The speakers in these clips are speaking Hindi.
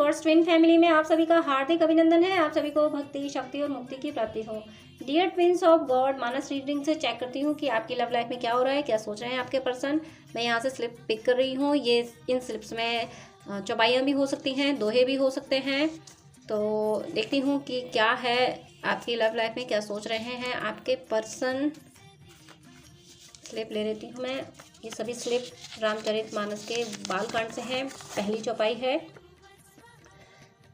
व्यूअर्स, ट्विन फैमिली में आप सभी का हार्दिक अभिनंदन है। आप सभी को भक्ति, शक्ति और मुक्ति की प्राप्ति हो। Dear twins of God, Manas reading से चेक करती हूँ कि आपकी लव लाइफ में क्या हो रहा है, क्या सोच रहे हैं आपके पर्सन। मैं यहाँ से स्लिप पिक कर रही हूँ। ये इन स्लिप्स में चौपाइयाँ भी हो सकती हैं, दोहे भी हो सकते हैं। तो देखती हूँ कि क्या है आपकी लव लाइफ में, क्या सोच रहे हैं आपके पर्सन। स्लिप ले लेती हूँ मैं। ये सभी स्लिप रामचरितमानस के बालकांड से हैं। पहली चौपाई है,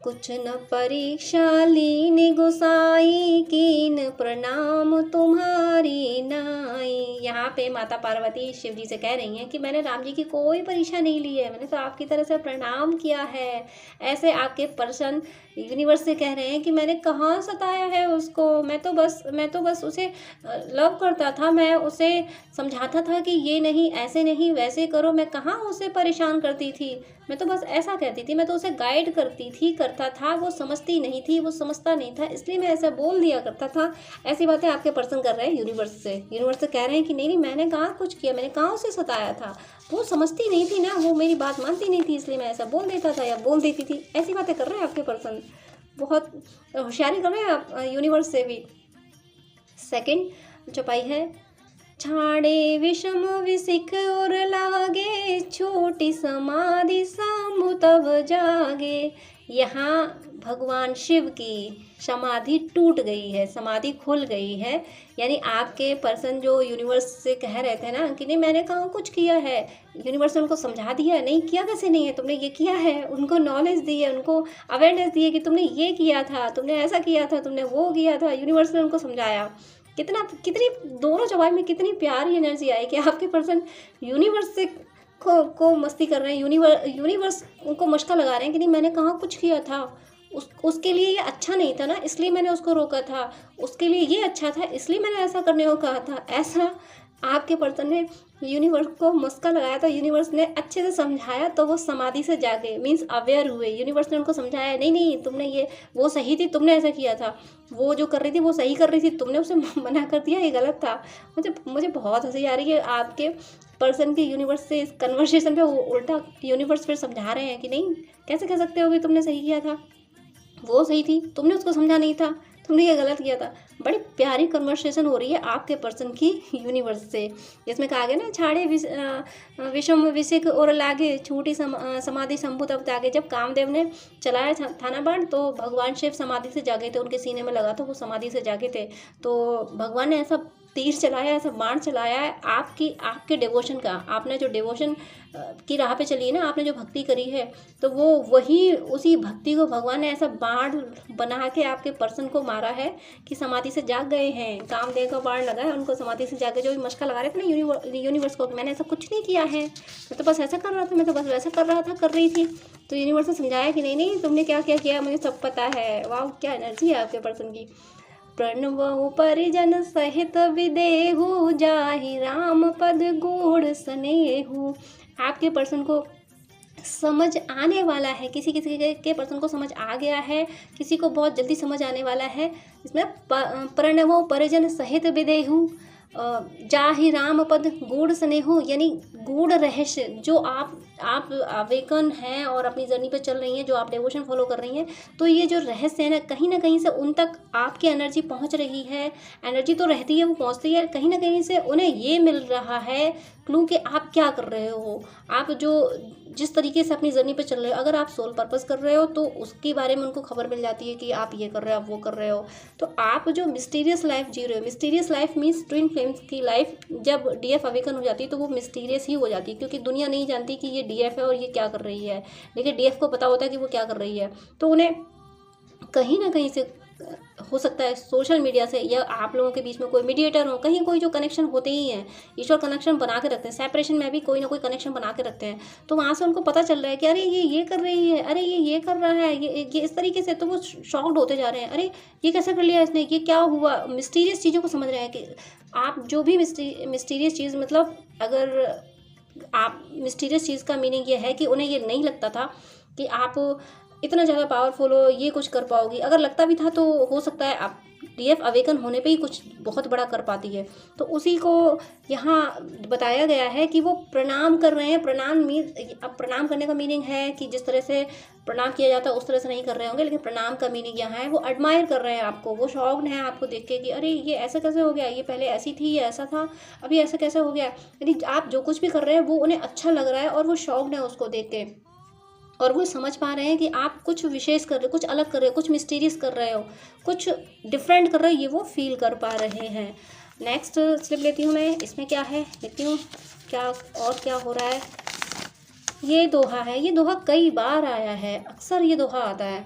कुछ न परीक्षा लीन गोसाई, कीन प्रणाम तुम्हारी नाई। यहाँ पे माता पार्वती शिव जी से कह रही हैं कि मैंने राम जी की कोई परीक्षा नहीं ली है, मैंने तो आपकी तरह से प्रणाम किया है। ऐसे आपके पर्सन यूनिवर्स से कह रहे हैं कि मैंने कहाँ सताया है उसको, मैं तो बस उसे लव करता था, मैं उसे समझाता था कि ये नहीं, ऐसे नहीं, वैसे करो। मैं कहाँ उसे परेशान करती थी, मैं तो बस ऐसा कहती थी, मैं तो उसे गाइड करती थी, करता था। वो समझती नहीं थी, वो समझता नहीं था, इसलिए मैं ऐसा बोल दिया करता था। ऐसी बातें आपके पर्सन कर रहे हैं यूनिवर्स से। यूनिवर्स से कह रहे हैं कि नहीं, मैंने कहाँ कुछ किया, मैंने कहाँ उसे सताया था। वो समझती नहीं थी ना, वो मेरी बात मानती नहीं थी, इसलिए मैं ऐसा बोल देता था या बोल देती थी। ऐसी बातें कर रहे हैं आपके पर्सन। बहुत होशियारी कर रहे हैं आप यूनिवर्स से भी। सेकंड चौपाई है, छाड़े विषम विसिख और लागे, छोटी समाधि सामु तब जागे। यहाँ भगवान शिव की समाधि टूट गई है, समाधि खुल गई है। यानी आपके पर्सन जो यूनिवर्स से कह रहे थे ना कि नहीं मैंने कहाँ कुछ किया है, यूनिवर्स ने उनको समझा दिया, नहीं किया कैसे नहीं है, तुमने ये किया है। उनको नॉलेज दी है, उनको अवेयरनेस दी है कि तुमने ये किया था, तुमने ऐसा किया था, तुमने वो किया था। यूनिवर्स ने उनको समझाया। कितनी दोनों जवाब में कितनी प्यारी एनर्जी आई कि आपके पर्सन यूनिवर्स से को मस्ती कर रहे हैं। यूनिवर्स को मशका लगा रहे हैं कि नहीं मैंने कहाँ कुछ किया था, उसके लिए ये अच्छा नहीं था ना, इसलिए मैंने उसको रोका था। उसके लिए ये अच्छा था, इसलिए मैंने ऐसा करने को कहा था। ऐसा आपके पर्सन ने यूनिवर्स को मस्का लगाया था, यूनिवर्स ने अच्छे से समझाया तो वो समाधि से जागे, मीन्स अवेयर हुए। यूनिवर्स ने उनको समझाया, नहीं तुमने ये, वो सही थी, तुमने ऐसा किया था। वो जो कर रही थी वो सही कर रही थी, तुमने उसे मना कर दिया, ये गलत था। मुझे बहुत हंसी आ रही है आपके पर्सन के यूनिवर्स से इस कन्वर्सेशन पे। वो उल्टा यूनिवर्स फिर समझा रहे हैं कि नहीं, कैसे कह सकते हो कि तुमने सही किया था, वो सही थी, तुमने उसको समझा नहीं था, तुमने ये गलत किया था। बड़ी प्यारी कन्वर्सेशन हो रही है आपके पर्सन की यूनिवर्स से, जिसमें कहा गया ना, छाड़े विषम विसिक और लागे, छूटी समाधि शंभु तब जागे। जब कामदेव ने चलाया था ना बाण, तो भगवान शिव समाधि से जागे थे, उनके सीने में लगा था, वो समाधि से जागे थे। तो भगवान ने ऐसा तीर चलाया, ऐसा बाण चलाया है आपके डिवोशन का। आपने जो डिवोशन की राह पे चली है ना, आपने जो भक्ति करी है, तो वो वही उसी भक्ति को भगवान ने ऐसा बाण बना के आपके पर्सन को मारा है कि समाधि से जाग गए हैं। कामदेव का बाण लगा है, उनको समाधि से जाके जो भी मशका लगा रहे थे ना यूनिवर्स को, मैंने ऐसा कुछ नहीं किया है, मैं तो बस ऐसा कर रहा था, मैं तो बस वैसा कर रहा था, कर रही थी। तो यूनिवर्स ने समझाया कि नहीं तुमने क्या क्या किया, मुझे सब पता है। वाह, क्या एनर्जी है आपके पर्सन की। प्रणवहु परिजन सहित विदेहु, जाहि राम पद गूढ़ स्नेहु। आपके पर्सन को समझ आने वाला है, किसी के पर्सन को समझ आ गया है, किसी को बहुत जल्दी समझ आने वाला है। इसमें प्रणवो परिजन सहित विदेहु, जाहि राम पद गूढ़ स्नेहु, यानी गूढ़ रहस्य जो आप अवेकन हैं और अपनी जर्नी पे चल रही हैं, जो आप डिवोशन फॉलो कर रही हैं, तो ये जो रहस्य है ना कहीं से उन तक आपकी एनर्जी पहुंच रही है। एनर्जी तो रहती है, वो पहुंचती है, कहीं ना कहीं से उन्हें ये मिल रहा है क्लू कि आप क्या कर रहे हो, आप जिस तरीके से अपनी जर्नी पे चल रहे हो। अगर आप सोल पर्पस कर रहे हो तो उसके बारे में उनको खबर मिल जाती है कि आप ये कर रहे हो, आप वो कर रहे हो। तो आप जो मिस्टीरियस लाइफ जी रहे हो, mysterious life means twin flames की लाइफ जब डीएफ अवेकन हो जाती है तो वो मिस्टीरियस ही हो जाती है, क्योंकि दुनिया नहीं जानती कि ये डीएफ है और ये क्या कर रही है, लेकिन डीएफ को पता होता है कि वो क्या कर रही है। तो उन्हें कहीं ना कहीं से हो सकता है सोशल मीडिया से, या आप लोगों के बीच में कोई मीडिएटर हो, कहीं कोई जो कनेक्शन होते ही हैं, ईश्वर कनेक्शन बना के रखते हैं, सेपरेशन में भी कोई ना कोई कनेक्शन बना के रखते हैं। तो वहाँ से उनको पता चल रहा है कि अरे ये कर रही है, अरे ये कर रहा है, ये इस तरीके से। तो वो शॉक्ड होते जा रहे हैं, अरे ये कैसे कर लिया इसने, ये क्या हुआ। मिस्टीरियस चीज़ों को समझ रहे हैं कि आप जो भी मिस्टीरियस चीज़, मतलब अगर आप मिस्टीरियस चीज़ का मीनिंग ये है कि उन्हें ये नहीं लगता था कि आप इतना ज़्यादा पावरफुल हो, ये कुछ कर पाओगी। अगर लगता भी था तो हो सकता है आप डीएफ अवेकन होने पे ही कुछ बहुत बड़ा कर पाती है। तो उसी को यहाँ बताया गया है कि वो प्रणाम कर रहे हैं। अब प्रणाम करने का मीनिंग है कि जिस तरह से प्रणाम किया जाता है उस तरह से नहीं कर रहे होंगे, लेकिन प्रणाम का मीनिंग यहाँ है वो एडमायर कर रहे हैं आपको, वो शॉक्ड हैं आपको देख के कि अरे ये ऐसा कैसे हो गया, ये पहले ऐसी थी, ये ऐसा था, अभी ऐसा कैसे हो गया। यानी आप जो कुछ भी कर रहे हैं वो उन्हें अच्छा लग रहा है और वो शॉक्ड है उसको देख के, और वो समझ पा रहे हैं कि आप कुछ विशेष कर रहे हो, कुछ अलग कर रहे हो, कुछ मिस्टीरियस कर रहे हो, कुछ डिफरेंट कर रहे हो, ये वो फील कर पा रहे हैं। नेक्स्ट स्लिप लेती हूँ मैं, इसमें क्या है देखती हूँ क्या और क्या हो रहा है। ये दोहा है, ये दोहा कई बार आया है, अक्सर ये दोहा आता है।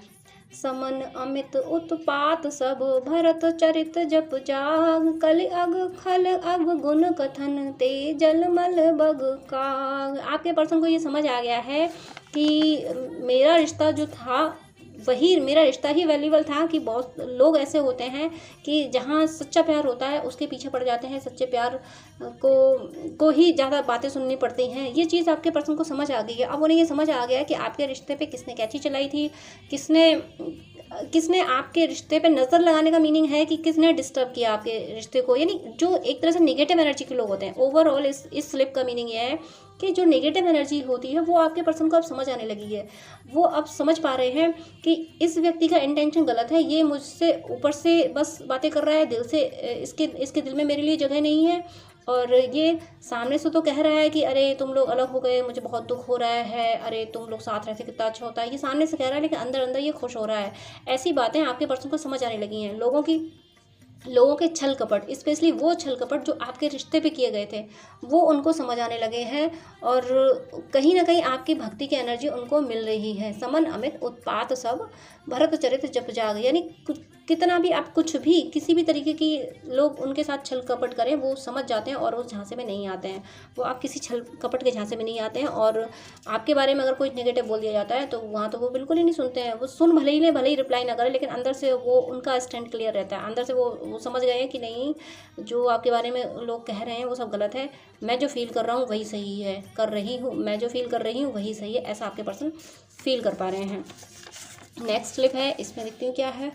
समन अमित उत्पात सब भरत चरित जप जाग, कलि अग खल अग गुण कथन ते जलमल बग काग। आपके पर्सन को ये समझ आ गया है कि मेरा रिश्ता जो था वही मेरा रिश्ता ही वैल्यूबल था, कि बहुत लोग ऐसे होते हैं कि जहाँ सच्चा प्यार होता है उसके पीछे पड़ जाते हैं, सच्चे प्यार को ही ज़्यादा बातें सुननी पड़ती हैं। ये चीज़ आपके पर्सन को समझ आ गई है। अब उन्हें ये समझ आ गया है कि आपके रिश्ते पे किसने कैची चलाई थी, किसने आपके रिश्ते पे नज़र लगाने का मीनिंग है कि किसने डिस्टर्ब किया आपके रिश्ते को, यानी जो एक तरह से नेगेटिव एनर्जी के लोग होते हैं। ओवरऑल इस स्लिप का मीनिंग ये है कि जो नेगेटिव एनर्जी होती है वो आपके पर्सन को अब समझ आने लगी है। वो अब समझ पा रहे हैं कि इस व्यक्ति का इंटेंशन गलत है, ये मुझसे ऊपर से बस बातें कर रहा है, दिल से इसके दिल में मेरे लिए जगह नहीं है। और ये सामने से तो कह रहा है कि अरे तुम लोग अलग हो गए, मुझे बहुत दुख हो रहा है, अरे तुम लोग साथ रहते कितना अच्छा होता है, ये सामने से कह रहा है, लेकिन अंदर अंदर ये खुश हो रहा है। ऐसी बातें आपके पर्सन को समझ आने लगी हैं। लोगों के छल कपट, स्पेशली वो छल कपट जो आपके रिश्ते पे किए गए थे, वो उनको समझ आने लगे हैं, और कहीं ना कहीं आपकी भक्ति की एनर्जी उनको मिल रही है। समन अमित उत्पात सब भरत चरित जप जाग, यानी कितना भी आप कुछ भी किसी भी तरीके की लोग उनके साथ छल कपट करें वो समझ जाते हैं और उस झांसे में नहीं आते हैं। वो आप किसी छल कपट के झांसे में नहीं आते हैं, और आपके बारे में अगर कोई नेगेटिव बोल दिया जाता है तो वहाँ तो वो बिल्कुल ही नहीं सुनते हैं। वो सुन भले ही रिप्लाई ना करें, लेकिन अंदर से वो उनका स्टैंड क्लियर रहता है। अंदर से वो समझ गए हैं कि नहीं, जो आपके बारे में लोग कह रहे हैं वो सब गलत है, मैं जो फील कर रहा हूँ वही सही है, मैं जो फील कर रही हूँ वही सही है, ऐसा आपके पर्सन फील कर पा रहे हैं। नेक्स्ट स्लिप है, इसमें देखती हूँ क्या है।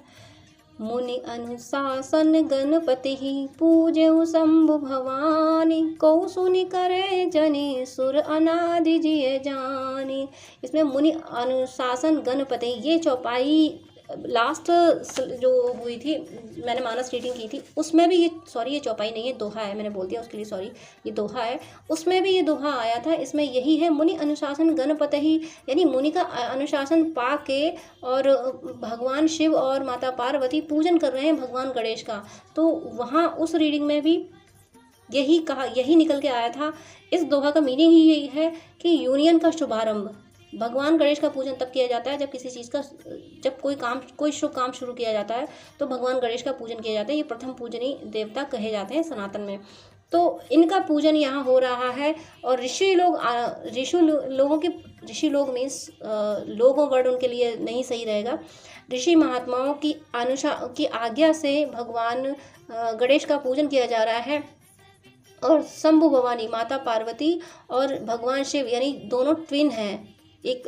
मुनि अनुशासन गणपति पूज्यउ शंभु भवानी, कौ सुनि करे जनि सुर अनादि जिय जानी। इसमें मुनि अनुशासन गणपति, ये चौपाई लास्ट जो हुई थी, मैंने मानस रीडिंग की थी, उसमें भी ये चौपाई नहीं है, दोहा है, मैंने बोल दिया उसके लिए सॉरी, ये दोहा है। उसमें भी ये दोहा आया था, इसमें यही है, मुनि अनुशासन गणपति ही, यानी मुनि का अनुशासन पा के और भगवान शिव और माता पार्वती पूजन कर रहे हैं भगवान गणेश का। तो वहाँ उस रीडिंग में भी यही निकल के आया था। इस दोहा का मीनिंग ही यही है कि यूनियन का शुभारंभ, भगवान गणेश का पूजन तब किया जाता है जब किसी चीज़ का, जब कोई शुभ काम शुरू किया जाता है तो भगवान गणेश का पूजन किया जाता है। ये प्रथम पूजनीय देवता कहे जाते हैं सनातन में, तो इनका पूजन यहाँ हो रहा है। और ऋषि लोग मीन्स लोगों वर्ड उनके लिए नहीं सही रहेगा, ऋषि महात्माओं की आज्ञा से भगवान गणेश का पूजन किया जा रहा है। और शंभु भवानी माता पार्वती और भगवान शिव, यानी दोनों ट्विन हैं, एक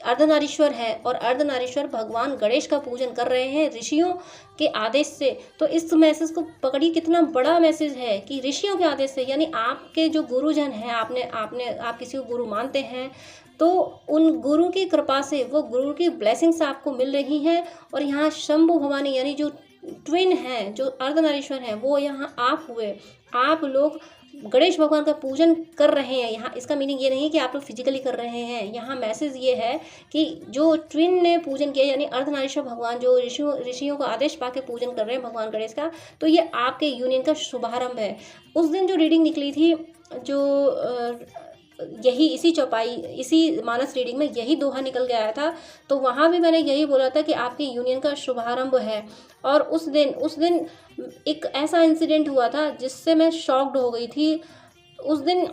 अर्धनारीश्वर है और अर्धनारीश्वर भगवान गणेश का पूजन कर रहे हैं ऋषियों के आदेश से। तो इस मैसेज को पकड़िए, कितना बड़ा मैसेज है कि ऋषियों के आदेश से, यानी आपके जो गुरुजन हैं, आप किसी को गुरु मानते हैं, तो उन गुरु की कृपा से, वो गुरु की ब्लेसिंग्स आपको मिल रही हैं। और यहाँ शंभु भवानी यानी जो ट्विन हैं, जो अर्धनारीश्वर हैं, वो यहाँ आप हुए, आप लोग गणेश भगवान का पूजन कर रहे हैं। यहाँ इसका मीनिंग ये नहीं कि आप लोग फिजिकली कर रहे हैं, यहाँ मैसेज ये है कि जो ट्विन ने पूजन किया, यानी अर्धनारीश्वर भगवान जो ऋषियों का आदेश पाके पूजन कर रहे हैं भगवान गणेश का, तो ये आपके यूनियन का शुभारंभ है। उस दिन जो रीडिंग निकली थी, जो इसी मानस रीडिंग में यही दोहा निकल के आया था, तो वहाँ भी मैंने यही बोला था कि आपके यूनियन का शुभारंभ है। और उस दिन एक ऐसा इंसिडेंट हुआ था जिससे मैं शॉक्ड हो गई थी। उस दिन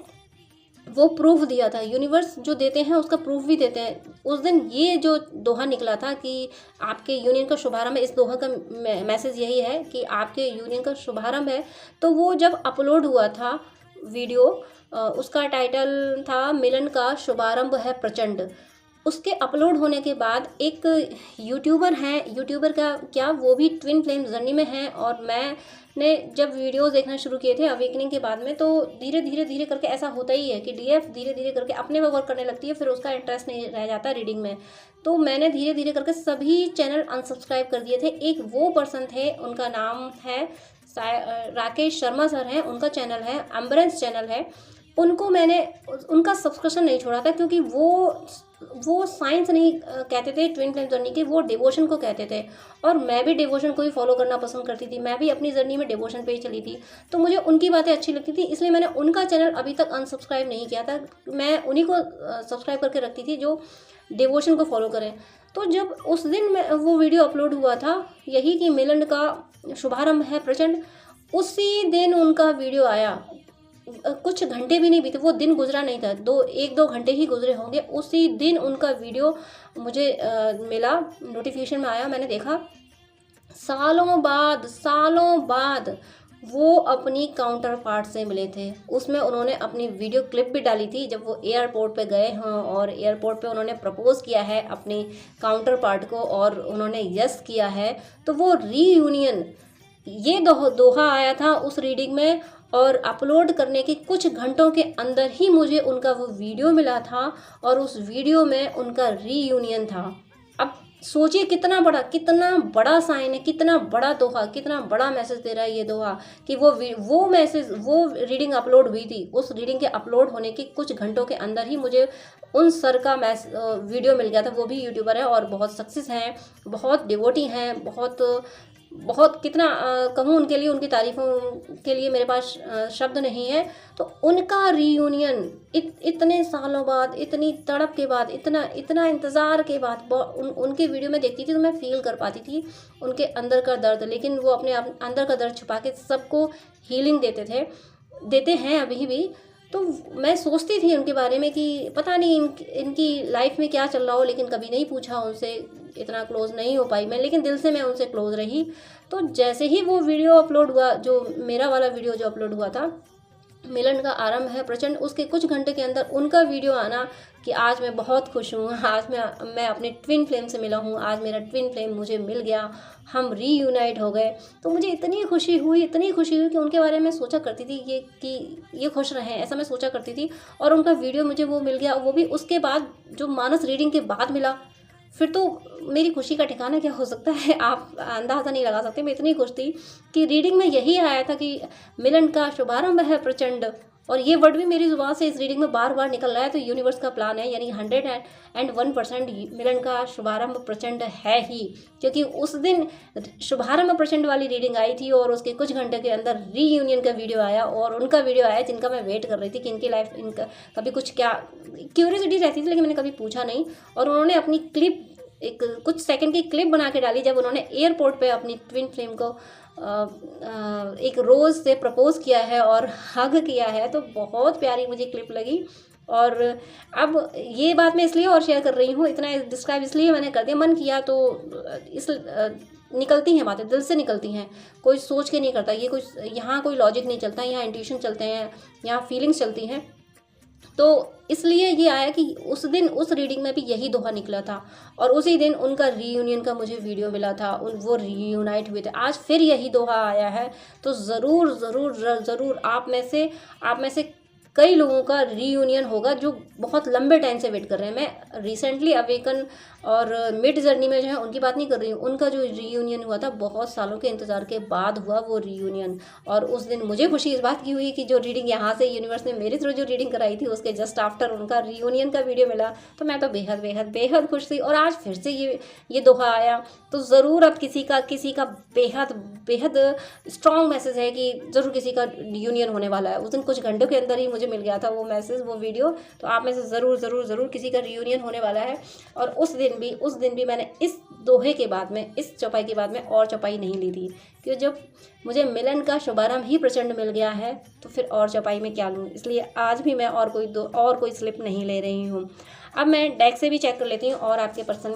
वो प्रूफ दिया था, यूनिवर्स जो देते हैं उसका प्रूफ भी देते हैं। उस दिन ये जो दोहा निकला था कि आपके यूनियन का शुभारंभ है, इस दोहा का मैसेज यही है कि आपके यूनियन का शुभारंभ है। तो वो जब अपलोड हुआ था वीडियो, उसका टाइटल था मिलन का शुभारंभ है प्रचंड। उसके अपलोड होने के बाद एक यूट्यूबर हैं, यूट्यूबर का क्या वो भी ट्विन फ्लेम जर्नी में हैं, और मैंने जब वीडियोस देखना शुरू किए थे अवेकनिंग के बाद में, तो धीरे धीरे धीरे करके ऐसा होता ही है कि डीएफ धीरे धीरे करके अपने में वर्क करने लगती है, फिर उसका इंटरेस्ट नहीं रह जाता रीडिंग में। तो मैंने धीरे धीरे करके सभी चैनल अनसब्सक्राइब कर दिए थे। एक वो पर्सन थे, उनका नाम है राकेश शर्मा सर हैं, उनका चैनल है एम्बरेंस चैनल है। उनको मैंने उनका सब्सक्रिप्शन नहीं छोड़ा था, क्योंकि वो साइंस नहीं कहते थे ट्विन फ्लेम जर्नी के, वो डिवोशन को कहते थे, और मैं भी डिवोशन को ही फॉलो करना पसंद करती थी। मैं भी अपनी जर्नी में डिवोशन पे ही चली थी, तो मुझे उनकी बातें अच्छी लगती थी, इसलिए मैंने उनका चैनल अभी तक अनसब्सक्राइब नहीं किया था। मैं उन्हीं को सब्सक्राइब करके रखती थी जो डिवोशन को फॉलो करें। तो जब उस दिन में वो वीडियो अपलोड हुआ था, यही कि मिलन का शुभारंभ है प्रचंड, उसी दिन उनका वीडियो आया। कुछ घंटे भी नहीं बीते, वो दिन गुजरा नहीं था, 1-2 घंटे ही गुजरे होंगे, उसी दिन उनका वीडियो मुझे मिला, नोटिफिकेशन में आया। मैंने देखा, सालों बाद वो अपनी काउंटर पार्ट से मिले थे। उसमें उन्होंने अपनी वीडियो क्लिप भी डाली थी जब वो एयरपोर्ट पे गए हों, और एयरपोर्ट पे उन्होंने प्रपोज़ किया है अपनी काउंटर पार्ट को, और उन्होंने यस किया है। तो वो रीयूनियन, ये दोहा आया था उस रीडिंग में, और अपलोड करने के कुछ घंटों के अंदर ही मुझे उनका वो वीडियो मिला था, और उस वीडियो में उनका रीयूनियन था। अब सोचिए कितना बड़ा साइन है, कितना बड़ा दोहा, कितना बड़ा मैसेज दे रहा है ये दोहा, कि वो मैसेज, वो रीडिंग अपलोड हुई थी, उस रीडिंग के अपलोड होने के कुछ घंटों के अंदर ही मुझे उन सर का वीडियो मिल गया था। वो भी यूट्यूबर है और बहुत सक्सेस हैं, बहुत डिवोटी हैं, बहुत कितना कहूँ उनके लिए, उनकी तारीफ़ों के लिए मेरे पास शब्द नहीं है। तो उनका रीयूनियन इतने सालों बाद, इतनी तड़प के बाद, इतना इंतज़ार के बाद उनके वीडियो में देखती थी, तो मैं फील कर पाती थी उनके अंदर का दर्द। लेकिन वो अपने अंदर का दर्द छुपा के सबको हीलिंग देते हैं अभी भी। तो मैं सोचती थी उनके बारे में कि पता नहीं इनकी लाइफ में क्या चल रहा हो, लेकिन कभी नहीं पूछा उनसे, इतना क्लोज़ नहीं हो पाई मैं, लेकिन दिल से मैं उनसे क्लोज़ रही। तो जैसे ही वो वीडियो अपलोड हुआ, जो मेरा वाला वीडियो जो अपलोड हुआ था, मिलन का आरंभ है प्रचंड, उसके कुछ घंटे के अंदर उनका वीडियो आना कि आज मैं बहुत खुश हूँ, आज मैं अपने ट्विन फ्लेम से मिला हूँ, आज मेरा ट्विन फ्लेम मुझे मिल गया, हम रीयूनाइट हो गए। तो मुझे इतनी खुशी हुई कि उनके बारे में सोचा करती थी कि ये खुश रहें, ऐसा मैं सोचा करती थी। और उनका वीडियो मुझे वो मिल गया, वो भी उसके बाद, जो मानस रीडिंग के बाद मिला। फिर तो मेरी खुशी का ठिकाना क्या हो सकता है, आप अंदाज़ा नहीं लगा सकते। मैं इतनी खुश थी कि रीडिंग में यही आया था कि मिलन का शुभारंभ है प्रचंड, और ये वर्ड भी मेरी ज़ुबान से इस रीडिंग में बार बार निकल रहा है। तो यूनिवर्स का प्लान है, यानी 101% मिलन का शुभारंभ प्रचंड है ही, क्योंकि उस दिन शुभारंभ प्रचंड वाली रीडिंग आई थी, और उसके कुछ घंटे के अंदर रीयूनियन का वीडियो आया, और उनका वीडियो आया जिनका मैं वेट कर रही थी कि इनकी लाइफ, इनका कभी कुछ क्या क्यूरियोसिटी रहती थी, लेकिन मैंने कभी पूछा नहीं। और उन्होंने अपनी क्लिप, एक कुछ सेकंड की क्लिप बना के डाली जब उन्होंने एयरपोर्ट पे अपनी ट्विन फ्लेम को एक रोज़ से प्रपोज किया है और हग किया है। तो बहुत प्यारी मुझे क्लिप लगी। और अब ये बात मैं इसलिए और शेयर कर रही हूँ, इतना डिस्क्राइब इसलिए मैंने कर दिया, मन किया तो निकलती हैं बातें, दिल से निकलती हैं, कोई सोच के नहीं करता। ये कोई यहाँ कोई लॉजिक नहीं चलता, यहाँ इंट्यूशन चलते हैं, यहाँ फीलिंग्स चलती हैं। तो इसलिए ये आया कि उस दिन उस रीडिंग में भी यही दोहा निकला था, और उसी दिन उनका रीयूनियन का मुझे वीडियो मिला था, वो रीयूनाइट हुए थे। आज फिर यही दोहा आया है, तो ज़रूर आप में से कई लोगों का रीयूनियन होगा जो बहुत लंबे टाइम से वेट कर रहे हैं। मैं रिसेंटली अवेकन और मिड जर्नी में जो है उनकी बात नहीं कर रही हूँ, उनका जो रीयूनियन हुआ था बहुत सालों के इंतज़ार के बाद हुआ वो रीयूनियन। और उस दिन मुझे खुशी इस बात की हुई कि जो रीडिंग यहाँ से यूनिवर्स ने मेरे थ्रू जो रीडिंग कराई थी, उसके जस्ट आफ्टर उनका रीयूनियन का वीडियो मिला, तो मैं तो बेहद खुश थी। और आज फिर से ये दोहा आया, तो ज़रूर अब किसी का बेहद स्ट्रॉन्ग मैसेज है कि ज़रूर किसी का यूनियन होने वाला है। उस दिन कुछ घंटों के अंदर ही मुझे मिल गया था वो मैसेज, वो वीडियो। तो आप में से ज़रूर किसी का रीयूनियन होने वाला है। और उस दिन भी मैंने इस दोहे के बाद में, इस चौपाई के बाद में और चौपाई नहीं ली थी, क्योंकि जब मुझे मिलन का शुभारंभ ही प्रचंड मिल गया है तो फिर और चौपाई में क्या लूँ। इसलिए आज भी मैं और कोई स्लिप नहीं ले रही हूँ। अब मैं डेक से भी चेक कर लेती हूँ और आपके पर्सन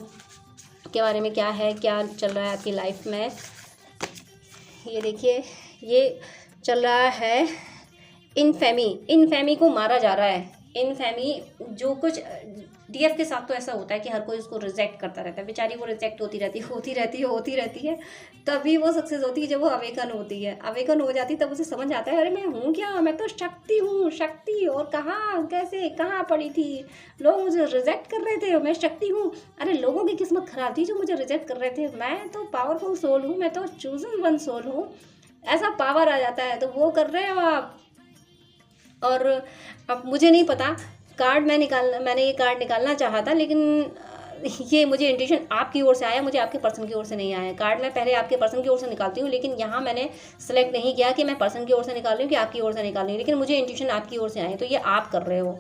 के बारे में क्या है, क्या चल रहा है आपकी लाइफ में। ये देखिए, ये चल रहा है इनफेमी को मारा जा रहा है। इन फैमिली जो कुछ डीएफ के साथ तो ऐसा होता है कि हर कोई उसको रिजेक्ट करता रहता है, बेचारी वो रिजेक्ट होती रहती है। तभी वो सक्सेस होती है जब वो अवेकन होती है, अवेकन हो जाती है तब उसे समझ आता है, अरे मैं हूँ क्या, मैं तो शक्ति हूँ, शक्ति, और कहाँ कैसे कहाँ पड़ी थी, लोग मुझे रिजेक्ट कर रहे थे, मैं शक्ति हूँ। अरे लोगों की किस्मत खराब थी जो मुझे रिजेक्ट कर रहे थे, मैं तो पावरफुल सोल हूँ, मैं तो चूजन वन सोल हूँ। ऐसा पावर आ जाता है, तो वो कर रहे हो आप। और अब मुझे नहीं पता, मैंने ये कार्ड निकालना चाहा था, लेकिन ये मुझे इंट्यूशन आपकी ओर से आया, मुझे आपके पर्सन की ओर से नहीं आया। कार्ड मैं पहले आपके पर्सन की ओर से निकालती हूँ, लेकिन यहाँ मैंने सेलेक्ट नहीं किया कि मैं पर्सन की ओर से निकाल रही हूँ कि आपकी ओर से निकाल रही हूँ, लेकिन मुझे इंट्यूशन आपकी ओर से आए। तो ये आप कर रहे हो,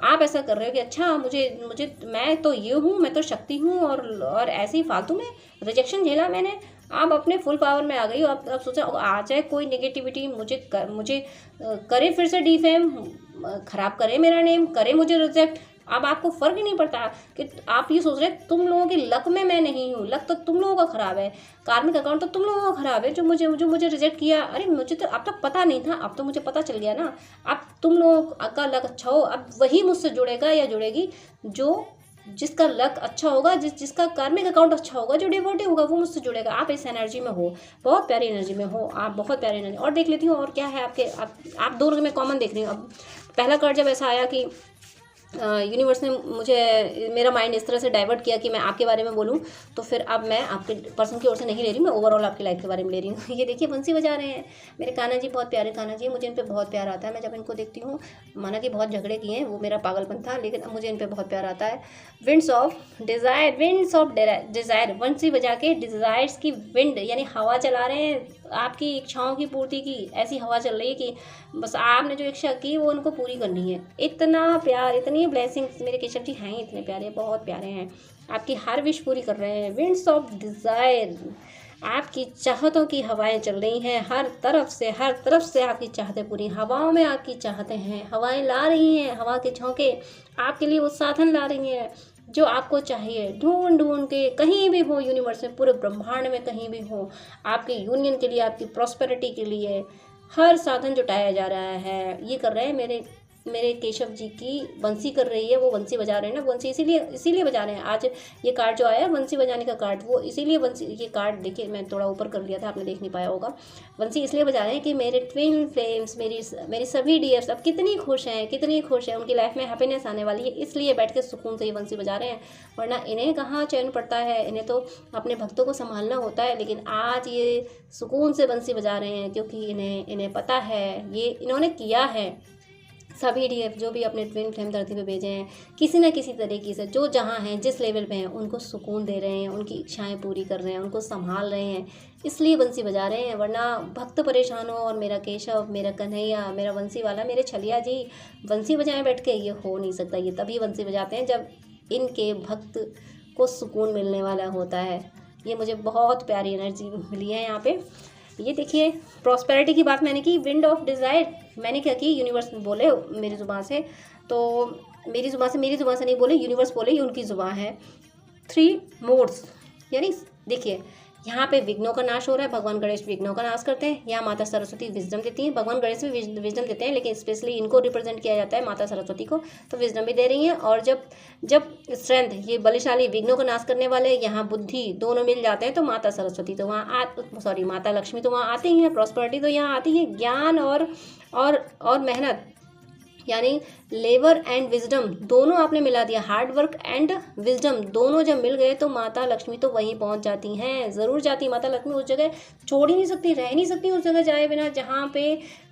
आप ऐसा कर रहे हो कि अच्छा मुझे मैं तो ये हूँ, मैं तो शक्ति हूँ, और ऐसे ही फालतू में रिजेक्शन झेला मैंने। आप अपने फुल पावर में आ गई हो। अब सोचा आ जाए कोई नेगेटिविटी, मुझे करे फिर से डिफेम, खराब करे मेरा नेम, करे मुझे रिजेक्ट, अब आपको फ़र्क ही नहीं पड़ता कि आप ये सोच रहे तुम लोगों की लक में मैं नहीं हूँ, लक तो तुम लोगों का ख़राब है, कार्मिक अकाउंट तो तुम लोगों का ख़राब है जो मुझे रिजेक्ट किया। अरे मुझे तो अब तक पता नहीं था, अब तो मुझे पता चल गया ना। अब तुम लोगों का लक अच्छा हो, अब वही मुझसे जुड़ेगा या जुड़ेगी जिसका लक अच्छा होगा, जिसका कार्मिक अकाउंट अच्छा होगा, जो डिवोटी होगा वो मुझसे जुड़ेगा। आप इस एनर्जी में हो, बहुत प्यारी एनर्जी में हो आप, बहुत प्यारी एनर्जी। और देख लेती हूँ और क्या है आपके, आप दोनों में कॉमन देख रही हूँ। अब पहला कार्ड जब ऐसा आया कि यूनिवर्स ने मेरा माइंड इस तरह से डाइवर्ट किया कि मैं आपके बारे में बोलूं, तो फिर अब मैं आपके पर्सन की ओर से नहीं ले रही, मैं ओवरऑल आपकी लाइफ के बारे में ले रही हूँ। ये देखिए बंसी बजा रहे हैं मेरे कान्हा जी, बहुत प्यारे कान्हा जी, मुझे इन पर बहुत प्यार आता है। मैं जब इनको देखती हूँ, माना कि बहुत झगड़े किए हैं, वो मेरा पागलपन था, लेकिन अब मुझे इन पर बहुत प्यार आता है। विंड्स ऑफ डिज़ायर, बंसी बजा के डिज़ायर्स की विंड यानी हवा चला रहे हैं, आपकी इच्छाओं की पूर्ति की ऐसी हवा चल रही है कि बस आपने जो इच्छा की वो उनको पूरी करनी है। इतना प्यार, इतनी ब्लेसिंग्स मेरे केशव जी हैं, इतने प्यारे, बहुत प्यारे हैं, आपकी हर विश पूरी कर रहे हैं। विंड्स ऑफ डिज़ायर, आपकी चाहतों की हवाएं चल रही हैं, हर तरफ से आपकी चाहतें पूरी, हवाओं में आपकी चाहतें हैं, हवाएं ला रही हैं, हवा के झोंके आपके लिए वो साधन ला रही हैं जो आपको चाहिए। ढूंढ ढूंढ के कहीं भी हो यूनिवर्स में, पूरे ब्रह्मांड में कहीं भी हो, आपके यूनियन के लिए, आपकी प्रॉस्पेरिटी के लिए हर साधन जुटाया जा रहा है। ये कर रहे हैं मेरे केशव जी की बंसी कर रही है, वो बंसी बजा रहे हैं ना, बंसी इसीलिए बजा रहे हैं। आज ये कार्ड जो आया बंसी बजाने का कार्ड, वो इसीलिए बंसी, ये कार्ड देखिए मैं थोड़ा ऊपर कर लिया था, आपने देख नहीं पाया होगा। बंसी इसलिए बजा रहे हैं कि मेरे ट्विन फ्लेम्स, मेरी सभी डीएफ्स अब कितनी खुश हैं, उनकी लाइफ में हैप्पीनेस आने वाली है, इसलिए बैठ के सुकून से ये बंसी बजा रहे हैं। वरना इन्हें कहाँ चैन पड़ता है, इन्हें तो अपने भक्तों को संभालना होता है, लेकिन आज ये सुकून से बंसी बजा रहे हैं क्योंकि इन्हें पता है, ये इन्होंने किया है। सभी डीएफ जो भी अपने ट्विन फ्लेम धरती पे भेजे हैं, किसी न किसी तरीके से जो जहाँ हैं, जिस लेवल पे हैं, उनको सुकून दे रहे हैं, उनकी इच्छाएं पूरी कर रहे हैं, उनको संभाल रहे हैं, इसलिए बंसी बजा रहे हैं। वरना भक्त परेशान हो और मेरा केशव, मेरा कन्हैया, मेरा बंसी वाला, मेरे छलिया जी बंसी बजाएं बैठ के, ये हो नहीं सकता। ये तभी बंसी बजाते हैं जब इनके भक्त को सुकून मिलने वाला होता है। ये मुझे बहुत प्यारी एनर्जी मिली है यहाँ पे। ये देखिए प्रॉस्पेरिटी की बात मैंने की, विंड ऑफ डिज़ायर मैंने क्या की, यूनिवर्स बोले मेरी ज़ुबान से, तो मेरी ज़ुबान से नहीं बोले, यूनिवर्स बोले, ये उनकी ज़ुबान है। 3 मोड्स, यानी देखिए यहाँ पे विघ्नों का नाश हो रहा है, भगवान गणेश विघ्नों का नाश करते हैं, यहाँ माता सरस्वती विजडम देती हैं, भगवान गणेश भी विजडम देते हैं, लेकिन स्पेशली इनको रिप्रेजेंट किया जाता है माता सरस्वती को, तो विजडम भी दे रही हैं। और जब स्ट्रेंथ, ये बलशाली विघ्नों का नाश करने वाले, यहाँ बुद्धि, दोनों मिल जाते हैं, तो माता सरस्वती तो माता लक्ष्मी तो वहाँ आती ही हैं, प्रॉस्पेरिटी तो यहाँ आती है, ज्ञान और मेहनत यानी लेबर एंड विजडम दोनों आपने मिला दिया, हार्ड वर्क एंड विजडम दोनों जब मिल गए तो माता लक्ष्मी तो वहीं पहुंच जाती हैं, ज़रूर जाती माता लक्ष्मी, उस जगह छोड़ ही नहीं सकती, रह नहीं सकती उस जगह जाए बिना। जहाँ पे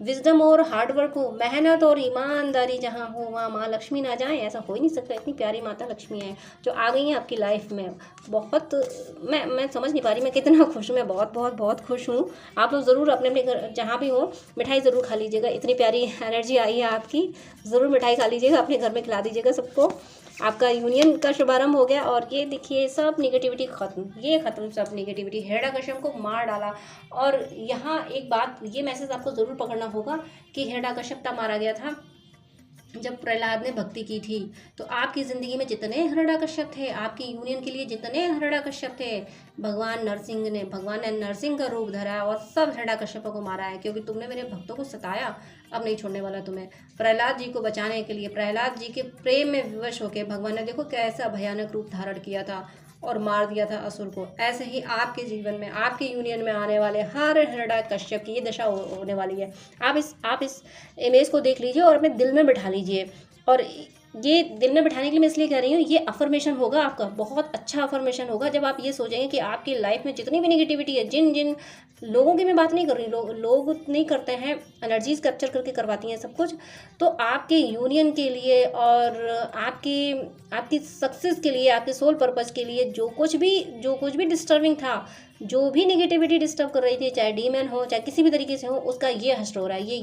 विजडम और हार्ड वर्क हो, मेहनत और ईमानदारी जहाँ हो, वहाँ माँ लक्ष्मी ना जाए, ऐसा हो ही नहीं सकता। इतनी प्यारी माता लक्ष्मी है जो आ गई हैं आपकी लाइफ में। बहुत मैं समझ नहीं पा रही मैं कितना खुश हूँ, मैं बहुत बहुत बहुत खुश हूँ। आप लोग ज़रूर अपने अपने घर जहाँ भी हो मिठाई ज़रूर खा लीजिएगा, इतनी प्यारी एनर्जी आई है आपकी, ज़रूर मिठाई खा लीजिएगा, अपने घर में खिला दीजिएगा सबको। आपका यूनियन का शुभारंभ हो गया। और ये देखिए सब नेगेटिविटी ख़त्म, ये ख़त्म सब नेगेटिविटी, हिरण्यकश्यप को मार डाला। और यहाँ एक बात, ये मैसेज आपको ज़रूर पकड़ना होगा कि हिरण्यकश्यप तब मारा गया था जब प्रहलाद ने भक्ति की थी तो आपकी ज़िंदगी में जितने हिरण्यकश्यप थे, आपकी यूनियन के लिए जितने हिरण्यकश्यप थे, भगवान ने नरसिंह का रूप धरा और सब हिरण्यकश्यपों को मारा है, क्योंकि तुमने मेरे भक्तों को सताया, अब नहीं छोड़ने वाला तुम्हें। प्रहलाद जी को बचाने के लिए, प्रहलाद जी के प्रेम में विवश होकर भगवान ने देखो कैसा भयानक रूप धारण किया था और मार दिया था असुर को। ऐसे ही आपके जीवन में, आपके यूनियन में आने वाले हर हिरण्यकश्यप की ये दशा होने वाली है। आप इस इमेज को देख लीजिए और अपने दिल में बिठा लीजिए। और ये दिल में बिठाने के लिए मैं इसलिए कह रही हूँ, ये अफर्मेशन होगा आपका, बहुत अच्छा अफर्मेशन होगा जब आप ये सोचेंगे कि आपकी लाइफ में जितनी भी नेगेटिविटी है, जिन जिन लोगों की मैं बात नहीं कर रही, लोग नहीं करते हैं, एनर्जीज कैप्चर करके करवाती हैं सब कुछ, तो आपके यूनियन के लिए और आपकी सक्सेस के लिए, आपके सोल पर्पज़ के लिए जो कुछ भी डिस्टर्बिंग था, जो भी नेगेटिविटी डिस्टर्ब कर रही थी, चाहे डीमन हो चाहे किसी भी तरीके से हो, उसका ये हष्ट हो रहा है।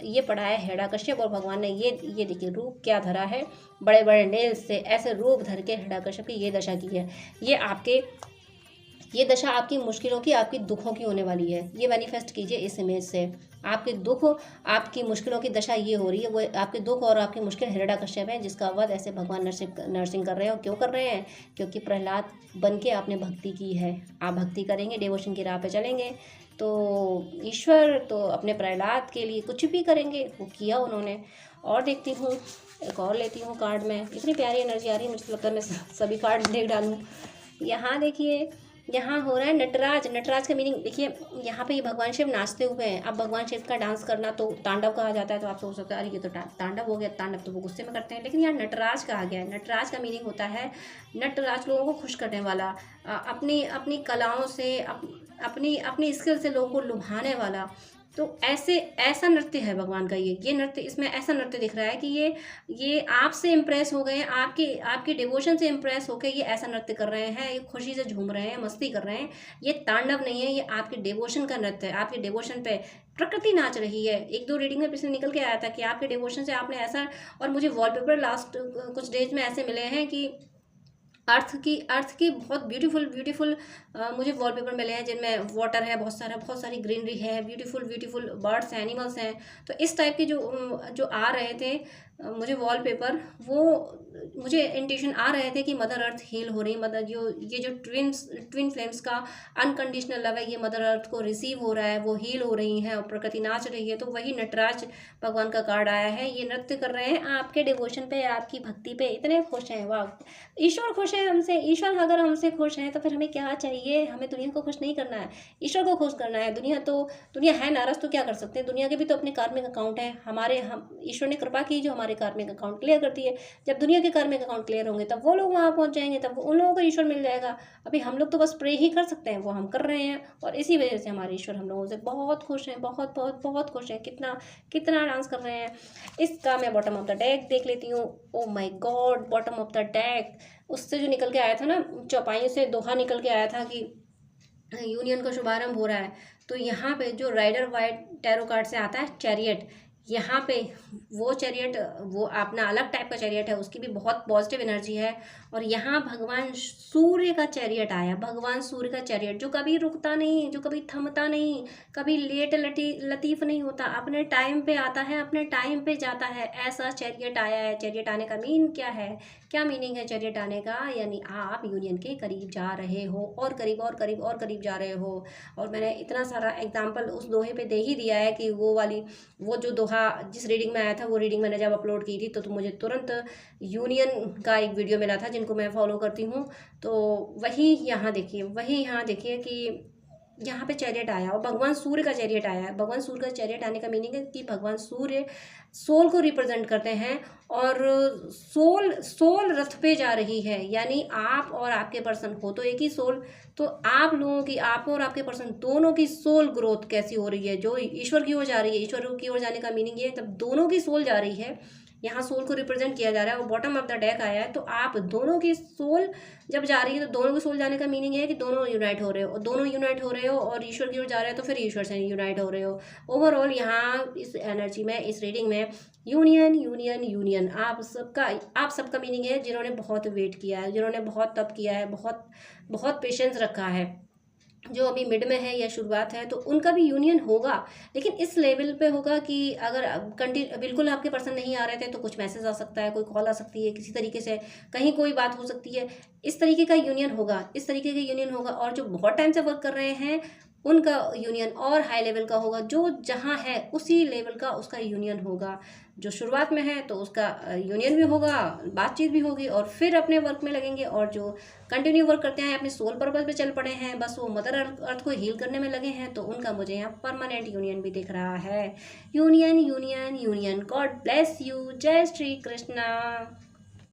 ये पढ़ा है हिरण्यकश्यप, और भगवान ने ये देखिए रूप क्या धरा है, बड़े बड़े नेल्स से ऐसे रूप धर के हिरण्यकश्यप की ये दशा की है। ये दशा आपकी मुश्किलों की, आपकी दुखों की होने वाली है। ये मैनिफेस्ट कीजिए इस इमेज से। आपके दुख, आपकी मुश्किलों की दशा ये हो रही है, वो आपके दुख और आपकी मुश्किल हिरण्यकश्यप है, जिसका वध ऐसे भगवान नरसिंह कर रहे हैं। और क्यों कर रहे हैं? क्योंकि प्रहलाद बन के आपने भक्ति की है। आप भक्ति करेंगे, डिवोशन की राह पे चलेंगे, तो ईश्वर तो अपने प्रहलाद के लिए कुछ भी करेंगे, वो किया उन्होंने। और देखती हूँ, एक और लेती हूँ कार्ड में। इतनी प्यारी एनर्जी आ रही है, मुझे लगता है मैं सभी कार्ड देख डालूँ। यहाँ देखिए, यहाँ हो रहा है नटराज। नटराज का मीनिंग देखिए, यहाँ पे ये भगवान शिव नाचते हुए हैं। अब भगवान शिव का डांस करना तो तांडव कहा जाता है, तो आप सोच सकते हैं अरे ये तो तांडव हो गया। तांडव तो वो गुस्से में करते हैं, लेकिन यहाँ नटराज कहा गया है। नटराज का मीनिंग होता है, नटराज लोगों को खुश करने वाला, अपनी अपनी कलाओं से, अपनी स्किल से लोगों को लुभाने वाला। तो ऐसा नृत्य है भगवान का। ये नृत्य, इसमें ऐसा नृत्य दिख रहा है कि ये आपसे इम्प्रेस हो गए हैं, आपके डिवोशन से इम्प्रेस होकर ये ऐसा नृत्य कर रहे हैं, ये खुशी से झूम रहे हैं, मस्ती कर रहे हैं। ये तांडव नहीं है, ये आपके डिवोशन का नृत्य है। आपके डिवोशन पे प्रकृति नाच रही है। एक दो रीडिंग में पिछले निकल के आया था कि आपके डिवोशन से आपने ऐसा, और मुझे वॉलपेपर लास्ट कुछ डेज में ऐसे मिले हैं कि अर्थ की बहुत ब्यूटीफुल मुझे वॉलपेपर मिले हैं, जिनमें वाटर है, बहुत सारी ग्रीनरी है, ब्यूटीफुल बर्ड्स हैं, एनिमल्स हैं। तो इस टाइप के जो आ रहे थे मुझे वॉलपेपर, वो मुझे इंट्यूशन आ रहे थे कि मदर अर्थ हील हो रही, ये जो ट्विन फ्लेम्स का अनकंडीशनल लव है, ये मदर अर्थ को रिसीव हो रहा है, वो हील हो रही हैं और प्रकृति नाच रही है। तो वही नटराज भगवान का कार्ड आया है। ये नृत्य कर रहे हैं आपके डिवोशन पे, आपकी भक्ति पे, इतने खुश हैं। वाह, ईश्वर खुश है हमसे। ईश्वर अगर हमसे खुश है तो फिर हमें क्या चाहिए? हमें दुनिया को खुश नहीं करना है, ईश्वर को खुश करना है। दुनिया है नाराज, तो क्या कर सकते हैं? दुनिया के भी तो अपने कार्मिक अकाउंट है। हम ईश्वर ने कृपा की जो हमारे कार्मिक अकाउंट क्लियर करती है। जब दुनिया के कार्मिक अकाउंट क्लियर होंगे तब वो लोग वहाँ पहुँच जाएंगे, तब उन लोगों को ईश्वर मिल जाएगा। अभी हम लोग तो बस प्रे ही कर सकते हैं, वो हम कर रहे हैं, और इसी वजह से हमारे ईश्वर हम लोगों से बहुत खुश हैं, बहुत बहुत बहुत खुश हैं। कितना डांस कर रहे हैं। इसका मैं बॉटम ऑफ द डेक देख लेती हूँ। Oh my God, bottom of the deck, उससे जो निकल के आया था ना, चौपाइयों से दोहा निकल के आया था कि यूनियन का शुभारंभ हो रहा है। तो यहाँ पे जो राइडर वाइट टैरो कार्ड से आता है चैरियट, यहाँ पे वो चैरियट, वो अपना अलग टाइप का चैरियट है, उसकी भी बहुत पॉजिटिव एनर्जी है। और यहाँ भगवान सूर्य का चैरियट आया, भगवान सूर्य का चैरियट, जो कभी रुकता नहीं, जो कभी थमता नहीं, कभी लेट लतीफ़ नहीं होता, अपने टाइम पे आता है, अपने टाइम पे जाता है, ऐसा चैरियट आया है। चैरियट आने का मीन क्या है? क्या मीनिंग है चैरियट आने का? यानी आप यूनियन के करीब जा रहे हो, और करीब और करीब और करीब जा रहे हो। और मैंने इतना सारा एग्जाम्पल उस दोहे पे दे ही दिया है कि वो जो दोहा जिस रीडिंग में आया था, वो रीडिंग मैंने जब अपलोड की थी तो मुझे तुरंत यूनियन का एक वीडियो मिला था, जिनको मैं फॉलो करती हूँ। तो वही यहाँ देखिए कि यहाँ पे चैरियट आया, और भगवान सूर्य का चैरियट आया है। भगवान सूर्य का चैरियट आने का मीनिंग है कि भगवान सूर्य सोल को रिप्रेजेंट करते हैं, और सोल रथ पे जा रही है। यानी आप और आपके पर्सन हो तो एक ही सोल, तो आप लोगों की, आप और आपके पर्सन दोनों की सोल ग्रोथ कैसी हो रही है, जो ईश्वर की ओर जा रही है। ईश्वर की ओर जाने का मीनिंग ये है तब दोनों की सोल जा रही है। यहाँ सोल को रिप्रेजेंट किया जा रहा है, और बॉटम ऑफ द डेक आया है। तो आप दोनों की सोल जब जा रही है, तो दोनों की सोल जाने का मीनिंग है कि दोनों यूनाइट हो रहे हो, और दोनों यूनाइट हो रहे हो और ईश्वर की ओर जा रहे हो, तो फिर ईश्वर से यूनाइट हो रहे हो। ओवरऑल यहाँ इस एनर्जी में, इस रीडिंग में यूनियन यूनियन यूनियन आप सबका मीनिंग है, जिन्होंने बहुत वेट किया है, जिन्होंने बहुत तप किया है, बहुत बहुत पेशेंस रखा है, जो अभी मिड में है या शुरुआत है, तो उनका भी यूनियन होगा, लेकिन इस लेवल पे होगा कि अगर बिल्कुल आपके पर्सन नहीं आ रहे थे तो कुछ मैसेज आ सकता है, कोई कॉल आ सकती है, किसी तरीके से कहीं कोई बात हो सकती है, इस तरीके का यूनियन होगा, इस तरीके का यूनियन होगा। और जो बहुत टाइम से वर्क कर रहे हैं उनका यूनियन और हाई लेवल का होगा, जो जहाँ है उसी लेवल का उसका यूनियन होगा। जो शुरुआत में है तो उसका यूनियन भी होगा, बातचीत भी होगी, और फिर अपने वर्क में लगेंगे। और जो कंटिन्यू वर्क करते हैं, अपने सोल पर्पस पे चल पड़े हैं, बस वो मदर अर्थ को हील करने में लगे हैं, तो उनका मुझे यहाँ परमानेंट यूनियन भी दिख रहा है। Union union union. God bless you. जय श्री कृष्णा।